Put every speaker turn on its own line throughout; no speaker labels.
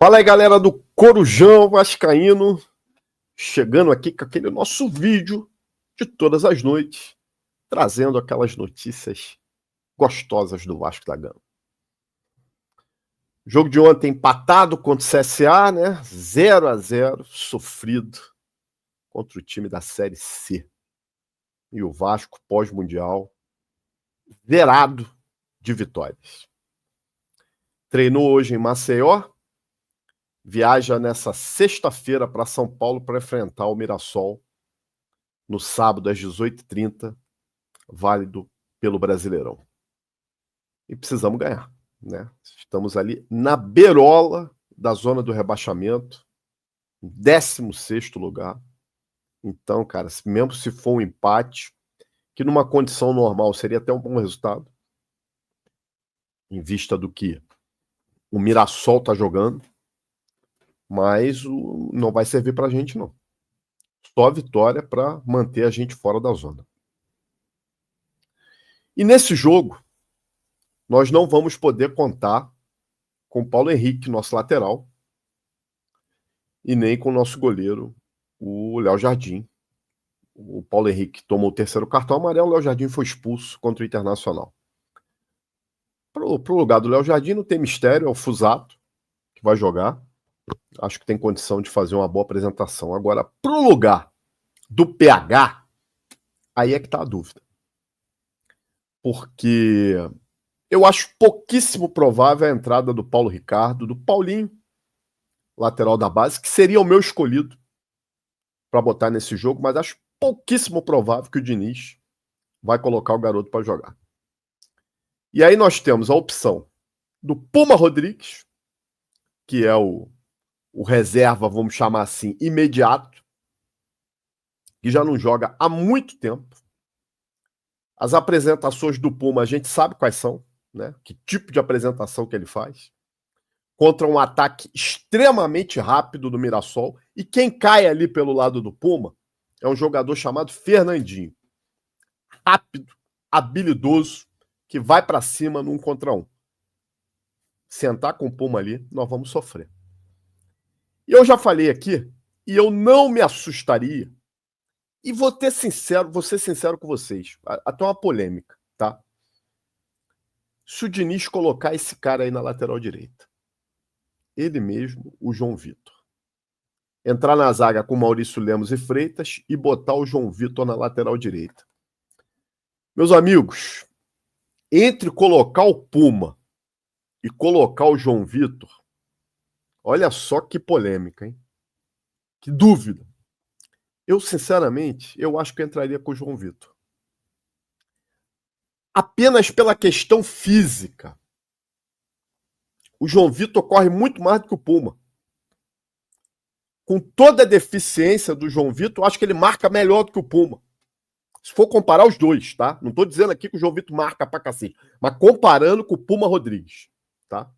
Fala aí, galera do Corujão Vascaíno, chegando aqui com aquele nosso vídeo de todas as noites, trazendo aquelas notícias gostosas do Vasco da Gama. Jogo de ontem empatado contra o CSA, né? 0-0, sofrido contra o time da Série C. E o Vasco, pós-mundial, zerado de vitórias. Treinou hoje em Maceió, viaja nessa sexta-feira para São Paulo para enfrentar o Mirassol no sábado às 18h30, válido pelo Brasileirão. E precisamos ganhar, né? Estamos ali na beirola da zona do rebaixamento, 16º lugar. Então, cara, mesmo se for um empate, que numa condição normal seria até um bom resultado, em vista do que o Mirassol está jogando, mas não vai servir para a gente, não. Só a vitória para manter a gente fora da zona. E nesse jogo, nós não vamos poder contar com o Paulo Henrique, nosso lateral, e nem com o nosso goleiro, o Léo Jardim. O Paulo Henrique tomou o terceiro cartão amarelo, o Léo Jardim foi expulso contra o Internacional. Para o lugar do Léo Jardim não tem mistério, é o Fusato que vai jogar. Acho que tem condição de fazer uma boa apresentação. Agora, para o lugar do PH, aí é que está a dúvida. Porque eu acho pouquíssimo provável a entrada do Paulo Ricardo, do Paulinho, lateral da base, que seria o meu escolhido para botar nesse jogo, mas acho pouquíssimo provável que o Diniz vai colocar o garoto para jogar. E aí nós temos a opção do Puma Rodrigues, que é o reserva, vamos chamar assim, imediato, que já não joga há muito tempo. As apresentações do Puma a gente sabe quais são, né? Que tipo de apresentação que ele faz. Contra um ataque extremamente rápido do Mirassol. E quem cai ali pelo lado do Puma é um jogador chamado Fernandinho. Rápido, habilidoso, que vai para cima num contra um. Sentar com o Puma ali, nós vamos sofrer. E eu já falei aqui, e eu não me assustaria, e vou ser sincero com vocês, até uma polêmica, tá? Se o Diniz colocar esse cara aí na lateral direita, ele mesmo, o João Vitor, entrar na zaga com Maurício Lemos e Freitas e botar o João Vitor na lateral direita. Meus amigos, entre colocar o Puma e colocar o João Vitor, olha só que polêmica, hein? Que dúvida. Eu, sinceramente, eu acho que eu entraria com o João Vitor. Apenas pela questão física. O João Vitor corre muito mais do que o Puma. Com toda a deficiência do João Vitor, eu acho que ele marca melhor do que o Puma. Se for comparar os dois, tá? Não tô dizendo aqui que o João Vitor marca pra cacete, mas comparando com o Puma Rodrigues, tá?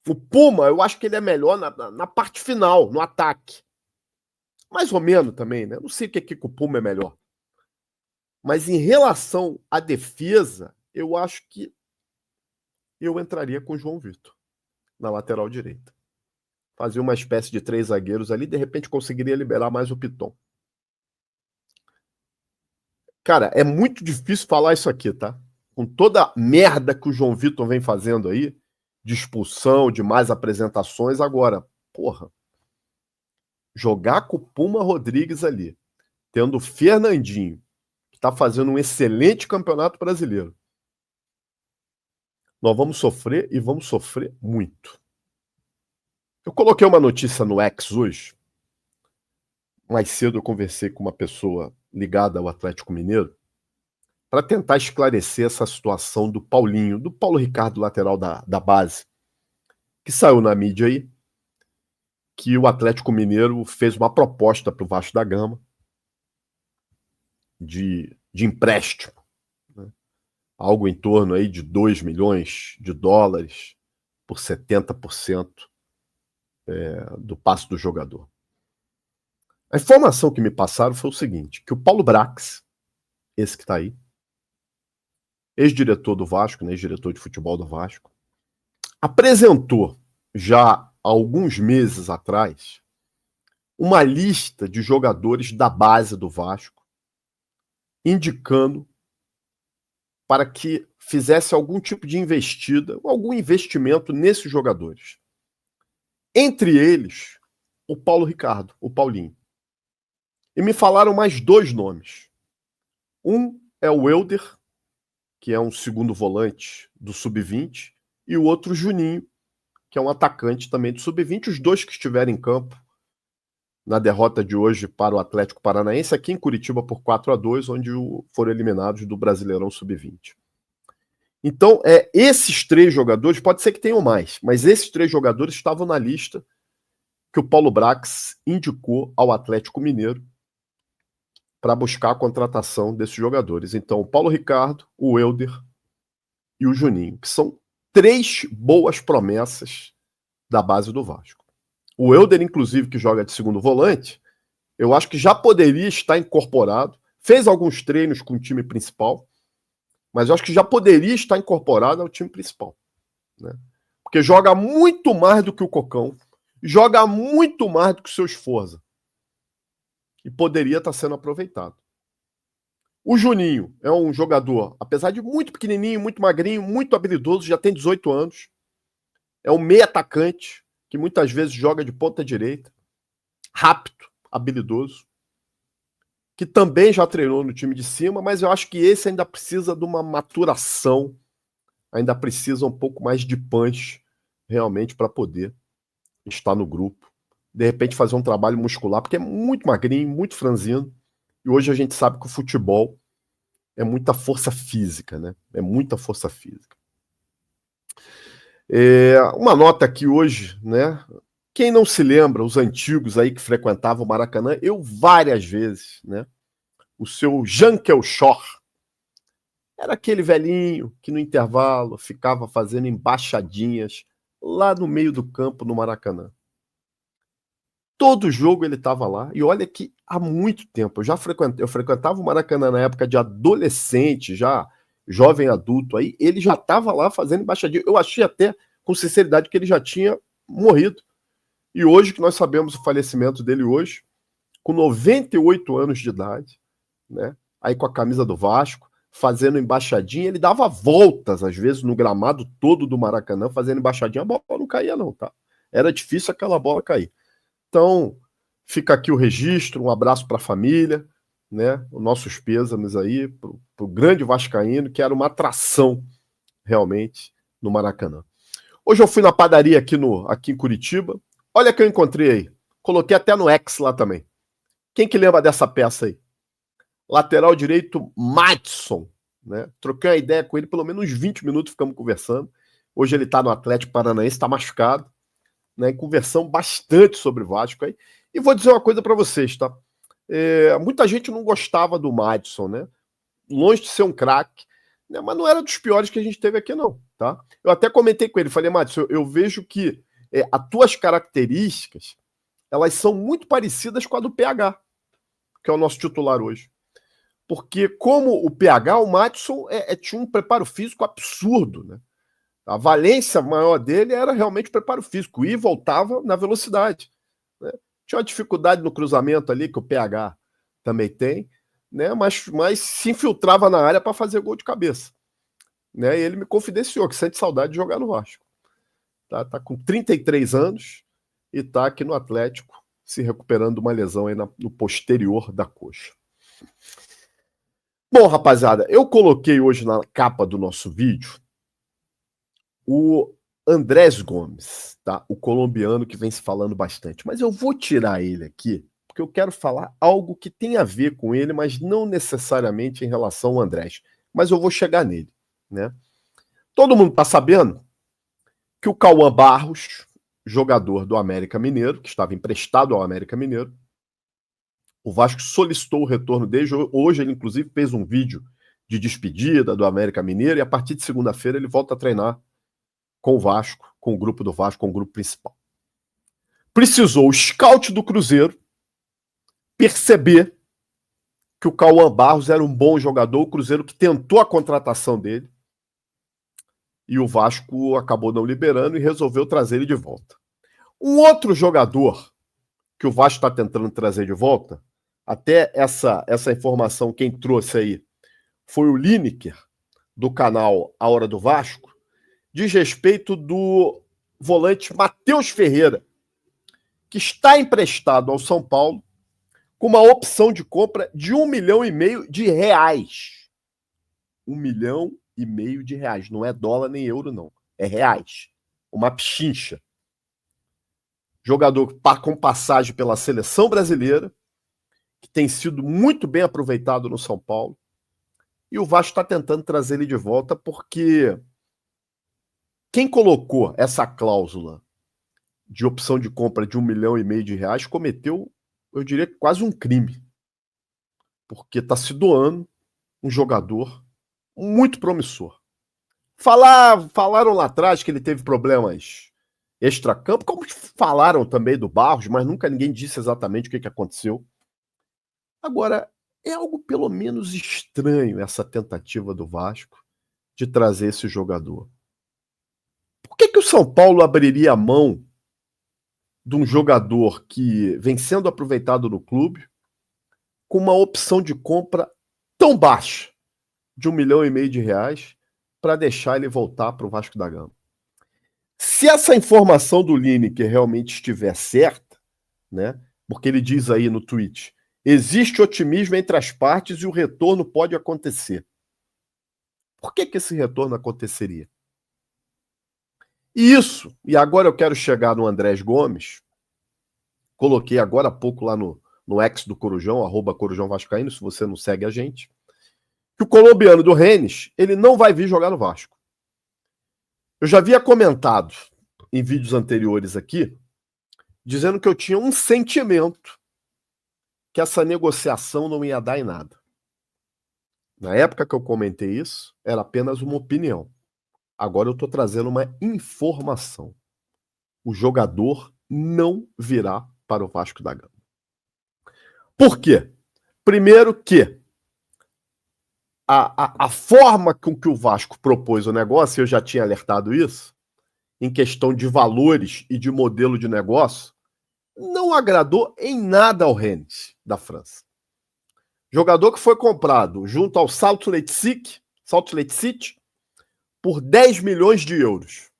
O Puma, eu acho que ele é melhor na parte final, no ataque. Mais ou menos também, né? Não sei o que aqui com o Puma é melhor. Mas em relação à defesa, eu acho que eu entraria com o João Vitor na lateral direita. Fazer uma espécie de 3 zagueiros ali, de repente conseguiria liberar mais o Piton. Cara, é muito difícil falar isso aqui, tá? Com toda a merda que o João Vitor vem fazendo aí, de expulsão, de mais apresentações, agora, porra, jogar com o Puma Rodrigues ali, tendo o Fernandinho, que tá fazendo um excelente campeonato brasileiro, nós vamos sofrer e vamos sofrer muito. Eu coloquei uma notícia no X hoje. Mais cedo eu conversei com uma pessoa ligada ao Atlético Mineiro para tentar esclarecer essa situação do Paulinho, do Paulo Ricardo, lateral da base, que saiu na mídia aí, que o Atlético Mineiro fez uma proposta para o Vasco da Gama de empréstimo, né? Algo em torno aí de 2 milhões de dólares por 70% do passe do jogador. A informação que me passaram foi o seguinte, que o Paulo Brax, esse que está aí, ex-diretor do Vasco, né, ex-diretor de futebol do Vasco, apresentou já há alguns meses atrás, uma lista de jogadores da base do Vasco, indicando para que fizesse algum tipo de investida, algum investimento nesses jogadores. Entre eles, o Paulo Ricardo, o Paulinho. E me falaram mais 2 nomes. Um é o Welder, que é um segundo volante do Sub-20, e o outro, Juninho, que é um atacante também do Sub-20, os 2 que estiveram em campo na derrota de hoje para o Atlético Paranaense, aqui em Curitiba por 4-2, onde foram eliminados do Brasileirão Sub-20. Então, esses 3 jogadores, pode ser que tenham mais, mas esses 3 jogadores estavam na lista que o Paulo Brax indicou ao Atlético Mineiro para buscar a contratação desses jogadores. Então, o Paulo Ricardo, o Welder e o Juninho, que são 3 boas promessas da base do Vasco. O Welder, inclusive, que joga de segundo volante, eu acho que já poderia estar incorporado, fez alguns treinos com o time principal, mas eu acho que já poderia estar incorporado ao time principal, né? Porque joga muito mais do que o Cocão, joga muito mais do que o seu Sforza, e poderia estar sendo aproveitado. O Juninho é um jogador, apesar de muito pequenininho, muito magrinho, muito habilidoso, já tem 18 anos, é um meio atacante, que muitas vezes joga de ponta direita, rápido, habilidoso, que também já treinou no time de cima, mas eu acho que esse ainda precisa de uma maturação, ainda precisa um pouco mais de punch, realmente, para poder estar no grupo. De repente fazer um trabalho muscular, porque é muito magrinho, muito franzino, e hoje a gente sabe que o futebol é muita força física, né? É muita força física. Uma nota aqui hoje, né? Quem não se lembra, os antigos aí que frequentavam o Maracanã, eu várias vezes, né? O seu Jankel Schor era aquele velhinho que no intervalo ficava fazendo embaixadinhas lá no meio do campo no Maracanã. Todo jogo ele estava lá, e olha que há muito tempo, eu frequentava o Maracanã na época de adolescente, já jovem adulto, aí ele já estava lá fazendo embaixadinha. Eu achei até, com sinceridade, que ele já tinha morrido. E hoje, que nós sabemos o falecimento dele hoje, com 98 anos de idade, né? Aí com a camisa do Vasco, fazendo embaixadinha, ele dava voltas, às vezes, no gramado todo do Maracanã, fazendo embaixadinha, a bola não caía não, tá? Era difícil aquela bola cair. Então, fica aqui o registro, um abraço para a família, né? Os nossos pêsames aí para o grande vascaíno, que era uma atração realmente no Maracanã. Hoje eu fui na padaria aqui em Curitiba. Olha que eu encontrei aí. Coloquei até no X lá também. Quem que lembra dessa peça aí? Lateral direito, Madison, né? Troquei uma ideia com ele, pelo menos uns 20 minutos ficamos conversando. Hoje ele está no Atlético Paranaense, está machucado, né? Conversamos bastante sobre o Vasco aí. E vou dizer uma coisa para vocês, tá? Muita gente não gostava do Madison, né? Longe de ser um craque, né? Mas não era dos piores que a gente teve aqui, não, tá? Eu até comentei com ele, falei, Madison, eu vejo que as tuas características, elas são muito parecidas com a do PH, que é o nosso titular hoje. Porque como o PH, o Madison tinha um preparo físico absurdo, né? A valência maior dele era realmente o preparo físico, e voltava na velocidade, né? Tinha uma dificuldade no cruzamento ali, que o PH também tem, né? Mas se infiltrava na área para fazer gol de cabeça, né? E ele me confidenciou que sente saudade de jogar no Vasco. Tá com 33 anos e tá aqui no Atlético se recuperando de uma lesão aí no posterior da coxa. Bom, rapaziada, eu coloquei hoje na capa do nosso vídeo o Andrés Gomes, tá? O colombiano que vem se falando bastante. Mas eu vou tirar ele aqui, porque eu quero falar algo que tem a ver com ele, mas não necessariamente em relação ao Andrés. Mas eu vou chegar nele, né? Todo mundo tá sabendo que o Cauã Barros, jogador do América Mineiro, que estava emprestado ao América Mineiro, o Vasco solicitou o retorno dele. Hoje ele, inclusive, fez um vídeo de despedida do América Mineiro, e a partir de segunda-feira ele volta a treinar com o Vasco, com o grupo do Vasco, com o grupo principal. Precisou o scout do Cruzeiro perceber que o Cauã Barros era um bom jogador, o Cruzeiro que tentou a contratação dele, e o Vasco acabou não liberando e resolveu trazer ele de volta. Um outro jogador que o Vasco está tentando trazer de volta, até essa informação quem trouxe aí foi o Lineker, do canal A Hora do Vasco, diz respeito do volante Matheus Ferreira, que está emprestado ao São Paulo com uma opção de compra de R$1,5 milhão. R$1,5 milhão. Não é dólar nem euro, não. É reais. Uma pichincha. Jogador com passagem pela seleção brasileira, que tem sido muito bem aproveitado no São Paulo. E o Vasco está tentando trazer ele de volta porque quem colocou essa cláusula de opção de compra de R$1,5 milhão cometeu, eu diria, quase um crime. Porque está se doando um jogador muito promissor. Falaram lá atrás que ele teve problemas extracampo, como falaram também do Barros, mas nunca ninguém disse exatamente o que aconteceu. Agora, é algo pelo menos estranho essa tentativa do Vasco de trazer esse jogador. Por que o São Paulo abriria a mão de um jogador que vem sendo aproveitado no clube com uma opção de compra tão baixa, de R$1,5 milhão, para deixar ele voltar para o Vasco da Gama? Se essa informação do Lineker realmente estiver certa, né, porque ele diz aí no tweet, existe otimismo entre as partes e o retorno pode acontecer. Por que esse retorno aconteceria? E agora eu quero chegar no Andrés Gomes, coloquei agora há pouco lá no X do Corujão, @Corujão Vascaíno, se você não segue a gente, que o colombiano do Rennes, ele não vai vir jogar no Vasco. Eu já havia comentado em vídeos anteriores aqui, dizendo que eu tinha um sentimento que essa negociação não ia dar em nada. Na época que eu comentei isso, era apenas uma opinião. Agora eu estou trazendo uma informação. O jogador não virá para o Vasco da Gama. Por quê? Primeiro que a forma com que o Vasco propôs o negócio, eu já tinha alertado isso, em questão de valores e de modelo de negócio, não agradou em nada ao Rennes, da França. Jogador que foi comprado junto ao Salt Lake City por 10 milhões de euros.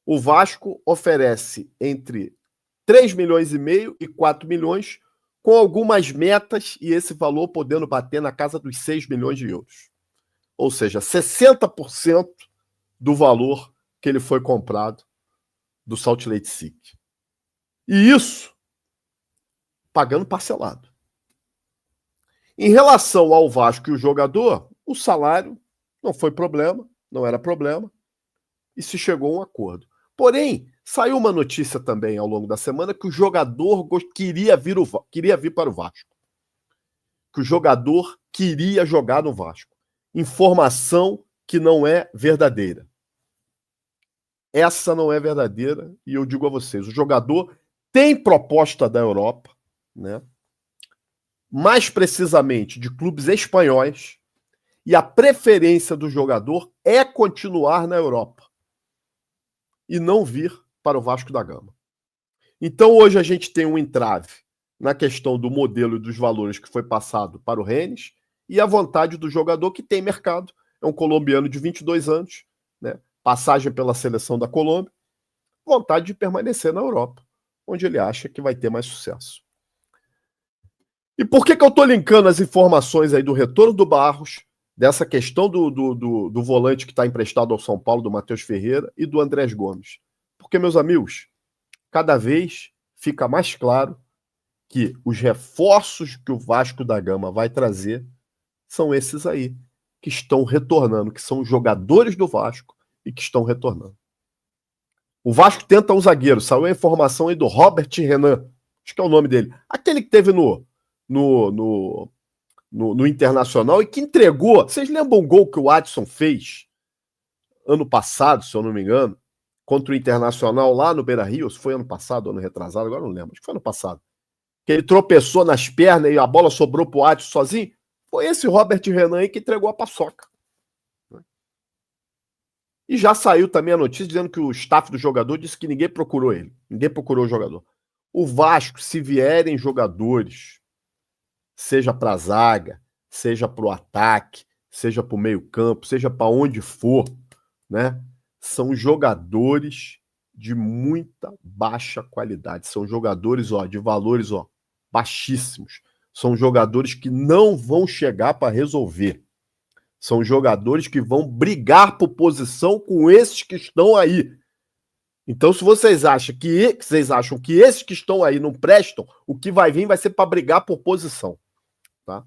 O Vasco oferece entre 3 milhões e meio e 4 milhões, com algumas metas e esse valor podendo bater na casa dos 6 milhões de euros. Ou seja, 60% do valor que ele foi comprado do Salt Lake City. E isso pagando parcelado. Em relação ao Vasco e o jogador, o salário não foi problema, não era problema, e se chegou a um acordo. Porém, saiu uma notícia também ao longo da semana que o jogador queria vir para o Vasco. Que o jogador queria jogar no Vasco. Informação que não é verdadeira. Essa não é verdadeira, e eu digo a vocês, o jogador tem proposta da Europa, né? Mais precisamente de clubes espanhóis, e a preferência do jogador é continuar na Europa e não vir para o Vasco da Gama. Então hoje a gente tem um entrave na questão do modelo e dos valores que foi passado para o Rennes e a vontade do jogador que tem mercado, é um colombiano de 22 anos, né? Passagem pela seleção da Colômbia, vontade de permanecer na Europa, onde ele acha que vai ter mais sucesso. E por que eu estou linkando as informações aí do retorno do Barros, dessa questão do volante que está emprestado ao São Paulo, do Matheus Ferreira, e do Andrés Gomes? Porque, meus amigos, cada vez fica mais claro que os reforços que o Vasco da Gama vai trazer são esses aí, que estão retornando, que são jogadores do Vasco e que estão retornando. O Vasco tenta um zagueiro, saiu a informação aí do Robert Renan, acho que é o nome dele, aquele que teve no Internacional e que entregou. Vocês lembram o gol que o Adson fez ano passado, se eu não me engano, contra o Internacional lá no Beira-Rio? Se foi ano passado, ano retrasado, agora não lembro, acho que foi ano passado. Que ele tropeçou nas pernas e a bola sobrou pro Adson sozinho. Foi esse Robert Renan aí que entregou a paçoca. E já saiu também a notícia dizendo que o staff do jogador disse que ninguém procurou ele. Ninguém procurou o jogador. O Vasco, se vierem jogadores, seja para a zaga, seja para o ataque, seja para o meio-campo, seja para onde for, né? São jogadores de muita baixa qualidade. São jogadores, de valores, baixíssimos. São jogadores que não vão chegar para resolver. São jogadores que vão brigar por posição com esses que estão aí. Então, se vocês acham que esses que estão aí não prestam, o que vai vir vai ser para brigar por posição. Tá?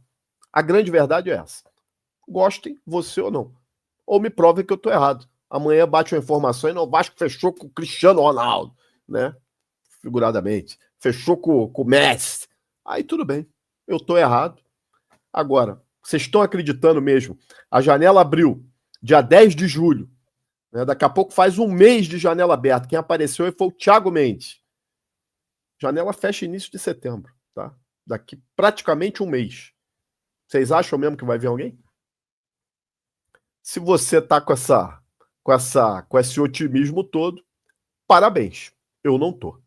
A grande verdade é essa. Gostem, você ou não. Ou me provem que eu estou errado. Amanhã bate uma informação e não, o Vasco fechou com o Cristiano Ronaldo, né? Figuradamente. Fechou com o Messi. Aí tudo bem. Eu estou errado. Agora, vocês estão acreditando mesmo? A janela abriu dia 10 de julho. Né? Daqui a pouco faz um mês de janela aberta. Quem apareceu foi o Thiago Mendes. Janela fecha início de setembro. Tá? Daqui praticamente um mês. Vocês acham mesmo que vai vir alguém? Se você está com esse otimismo todo, parabéns. Eu não tô.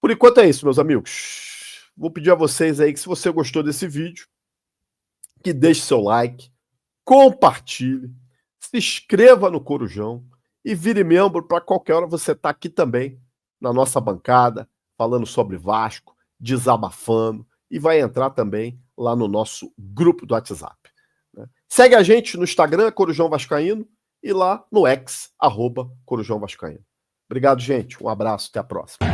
Por enquanto é isso, meus amigos. Vou pedir a vocês aí que, se você gostou desse vídeo, que deixe seu like, compartilhe, se inscreva no Corujão e vire membro para qualquer hora você estar aqui também na nossa bancada, falando sobre Vasco, desabafando, e vai entrar também lá no nosso grupo do WhatsApp. Segue a gente no Instagram, Corujão Vascaíno, e lá no X, @Corujão Vascaíno. Obrigado, gente. Um abraço, até a próxima.